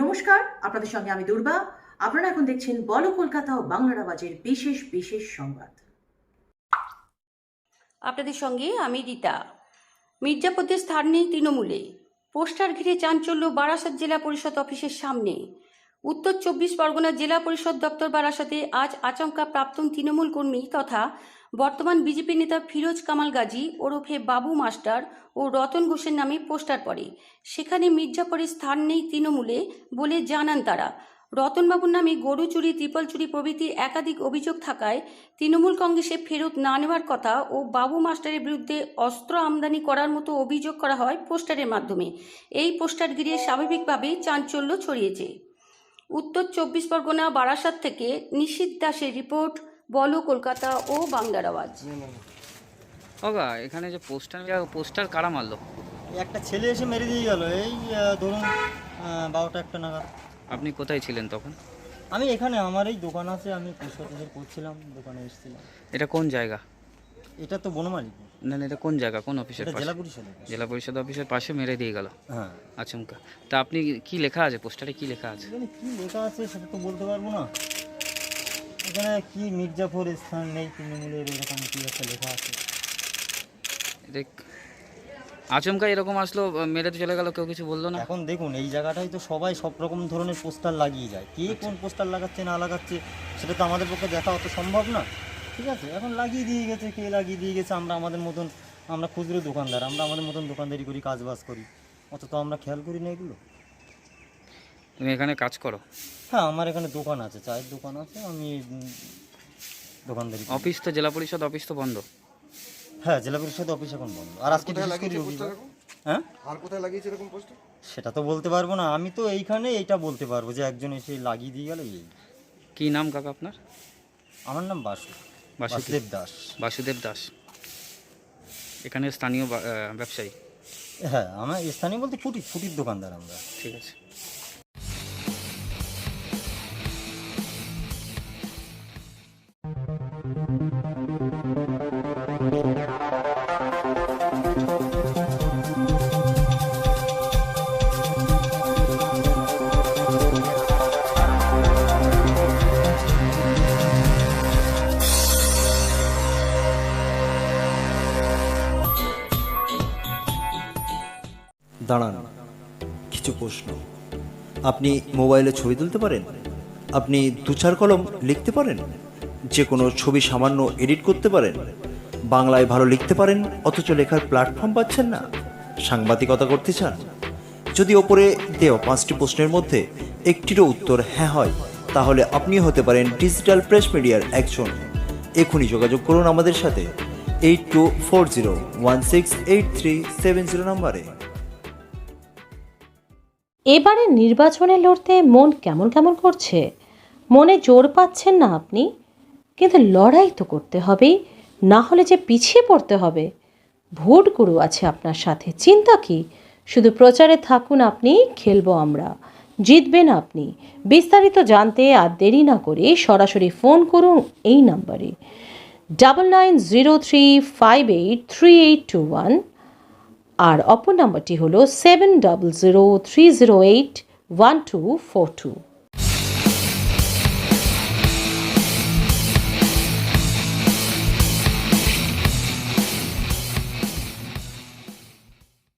নমস্কার, আপনাদের সঙ্গে আমি দুর্বা। আপনারা এখন দেখছেন বলো কলকাতা ও বাংলার আওয়াজের বিশেষ বিশেষ সংবাদ। আপনাদের সঙ্গে আমি রীতা। মির্জাপুরের স্থান নেই তৃণমূলে, পোস্টার ঘিরে চাঞ্চল্য বারাসাত জেলা পরিষদ অফিসের সামনে। উত্তর 24 পরগনা জেলা পরিষদ দপ্তর বারাসাতে আজ আচমকা প্রাক্তন তৃণমূল কর্মী তথা বর্তমান বিজেপি নেতা ফিরোজ কামাল গাজী ওরফে বাবু মাস্টার ও রতন ঘোষের নামে পোস্টার পড়ে। সেখানে মির্জাপুরের স্থান নেই তৃণমূলে বলে জানান তারা। রতনবাবুর নামে গরু চুরি, ত্রিপল চুরি প্রভৃতি একাধিক অভিযোগ থাকায় তৃণমূল কংগ্রেসে ফেরত না নেওয়ার কথা ও বাবু মাস্টারের বিরুদ্ধে অস্ত্র আমদানি করার মতো অভিযোগ করা হয় পোস্টারের মাধ্যমে। এই পোস্টার ঘিরে স্বাভাবিকভাবেই চাঞ্চল্য ছড়িয়েছে। উত্তর 24 পরগনা বারাসাত থেকে নিশীথ দাসের রিপোর্ট, বলো কলকাতা ও বাংলার আওয়াজ। এখানে যে পোস্টার কারা মারলো? একটা ছেলে এসে মেরে দিয়ে গেল এই ধরুন 12টা 1টা নাগাদ। আপনি কোথায় ছিলেন তখন? আমি এখানে আমার এই দোকান আছে, আমি পোস্টার করছিলাম, দোকানে এসেছিলাম। এটা কোন জায়গা? এটা তো বনমালী। না, এটা কোন জায়গা, কোন অফিসের এটা পাশে? জেলা পরিষদ। জেলা পরিষদ অফিসের পাশে মেরে দিয়ে গেল? হ্যাঁ। আচমকা। তা আপনি কি লেখা আছে পোস্টারে, কি লেখা আছে? এখানে কি লেখা আছে সেটা তো বলতে পারবো না। এখানে কি মির্জাপুর স্থান নেই তৃণমূলের এরকম কি একটা লেখা আছে। আচমকা এরকম আসলো, মেরে চলে গেল, কেউ কিছু বললো না? এখন দেখুন এই জায়গাটাই তো সবাই সব রকম ধরনের পোস্টার লাগিয়ে যায়, কে কোন পোস্টার লাগাচ্ছে না লাগাচ্ছে সেটা তো আমাদের পক্ষে দেখা অত সম্ভব না। ঠিক আছে, এখন লাগিয়ে দিয়ে গেছে, কে লাগিয়ে দিয়ে গেছে, আমরা আমাদের মতন, আমরা খুচরো দোকানদার, আমরা আমাদের মতন দোকানদারি করি, কাজবাজ করি, অত তো আমরা খেয়াল করি না এগুলো। তুমি এখানে কাজ করো? হ্যাঁ, আমার এখানে দোকান আছে, চায়ের দোকান আছে, আমি দোকানদারি করি। অফিস তো জেলা পরিষদ অফিস তো বন্ধ? হ্যাঁ, জেলা পরিষদ অফিস এখন বন্ধ। আর আজকে হ্যাঁ, আর কোথায় লাগিয়েছে এরকম পোস্টার? সেটা তো বলতে পারবো না, আমি তো এইখানে এইটা বলতে পারবো যে একজন এসে লাগিয়ে দিয়ে গেল। এই কি নাম কাকা আপনার? আমার নাম বাসুদেব দাস। বাসুদেব দাস। এখানে স্থানীয় ব্যবসায়ী? হ্যাঁ, আমার স্থানীয় বলতে ফুটির দোকানদার আমরা। ঠিক আছে। দাঁড়ান, কিছু প্রশ্ন। আপনি মোবাইলে ছবি তুলতে পারেন? আপনি 2-4 কলম লিখতে পারেন? যে কোনো ছবি সামান্য এডিট করতে পারেন? বাংলায় ভালো লিখতে পারেন অথচ লেখার প্ল্যাটফর্ম পাচ্ছেন না? সাংবাদিকতা করতে চান? যদি ওপরে দেওয়া 5টি প্রশ্নের মধ্যে একটিরও উত্তর হ্যাঁ হয়, তাহলে আপনি হতে পারেন ডিজিটাল প্রেস মিডিয়ার একজন। এখনই যোগাযোগ করুন আমাদের সাথে 8240168370 নম্বরে। এবারে নির্বাচনে লড়তে মন কেমন কেমন করছে, মনে জোর পাচ্ছেন না আপনি, কিন্তু লড়াই তো করতে হবেই, না হলে যে পিছিয়ে পড়তে হবে। ভোট গুরু আছে আপনার সাথে, চিন্তা কি, শুধু প্রচারে থাকুন আপনি, খেলবো আমরা, জিতবেন আপনি। বিস্তারিত জানতে আর দেরি না করে সরাসরি ফোন করুন এই নাম্বারে 9903583821, আর অপর নাম্বারটি হলো 7003081242।